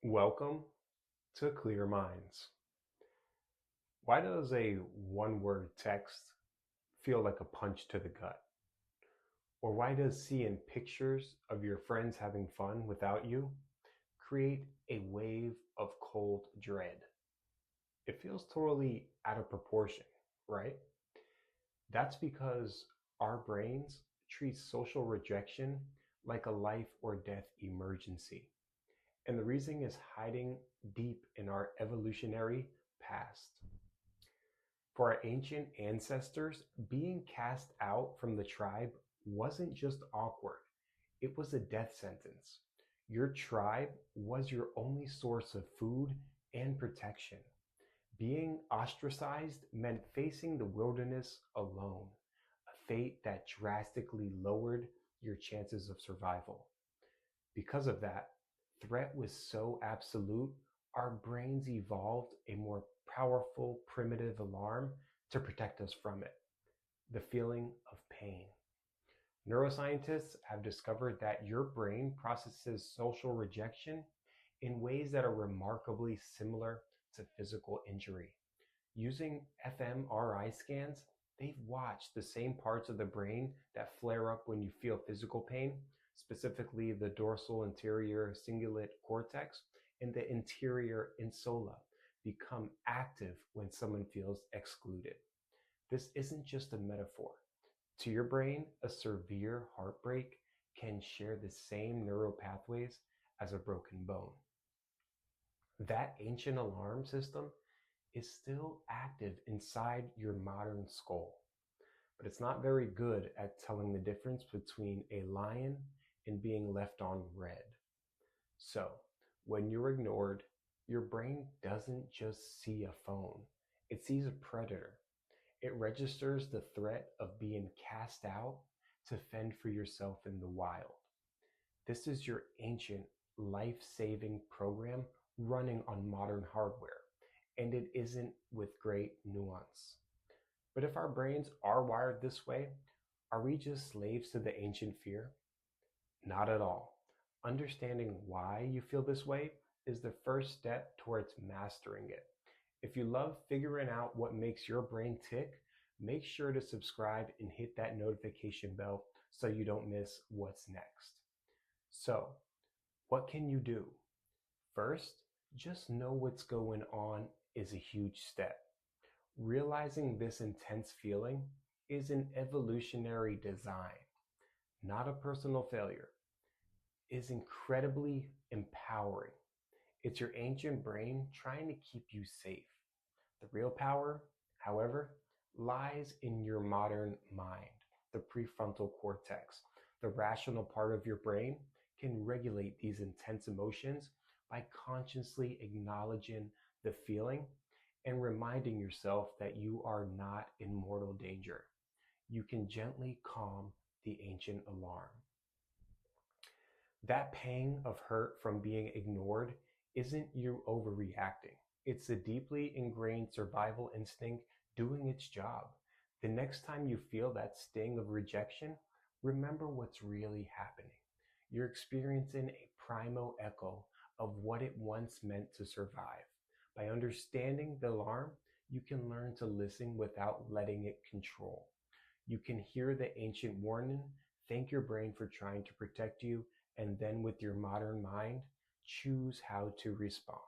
Welcome to Clear Minds. Why does a one word text feel like a punch to the gut? Or why does seeing pictures of your friends having fun without you create a wave of cold dread? It feels totally out of proportion, right? That's because our brains treat social rejection like a life or death emergency. And the reason is hiding deep in our evolutionary past. For our ancient ancestors, being cast out from the tribe wasn't just awkward, it was a death sentence. Your tribe was your only source of food and protection. Being ostracized meant facing the wilderness alone, a fate that drastically lowered your chances of survival. Because of that, threat was so absolute, our brains evolved a more powerful primitive alarm to protect us from it: the feeling of pain. Neuroscientists have discovered that your brain processes social rejection in ways that are remarkably similar to physical injury. Using fMRI scans, they've watched the same parts of the brain that flare up when you feel physical pain, specifically the dorsal anterior cingulate cortex and the interior insula, become active when someone feels excluded. This isn't just a metaphor. To your brain, a severe heartbreak can share the same neural pathways as a broken bone. That ancient alarm system is still active inside your modern skull, but it's not very good at telling the difference between a lion and being left on red. So, when you're ignored, your brain doesn't just see a phone, it sees a predator. It registers the threat of being cast out to fend for yourself in the wild. This is your ancient life saving program running on modern hardware, and it isn't with great nuance. But if our brains are wired this way, are we just slaves to the ancient fear? Not at all. Understanding why you feel this way is the first step towards mastering it. If you love figuring out what makes your brain tick, make sure to subscribe and hit that notification bell so you don't miss what's next. So, what can you do? First, just know what's going on is a huge step. Realizing this intense feeling is an evolutionary design, not a personal failure, is incredibly empowering. It's your ancient brain trying to keep you safe. The real power, however, lies in your modern mind, the prefrontal cortex. The rational part of your brain can regulate these intense emotions by consciously acknowledging the feeling and reminding yourself that you are not in mortal danger. You can gently calm the ancient alarm. That pang of hurt from being ignored isn't you overreacting. It's a deeply ingrained survival instinct doing its job. The next time you feel that sting of rejection, remember what's really happening. You're experiencing a primal echo of what it once meant to survive. By understanding the alarm, you can learn to listen without letting it control. You can hear the ancient warning, thank your brain for trying to protect you, and then with your modern mind, choose how to respond.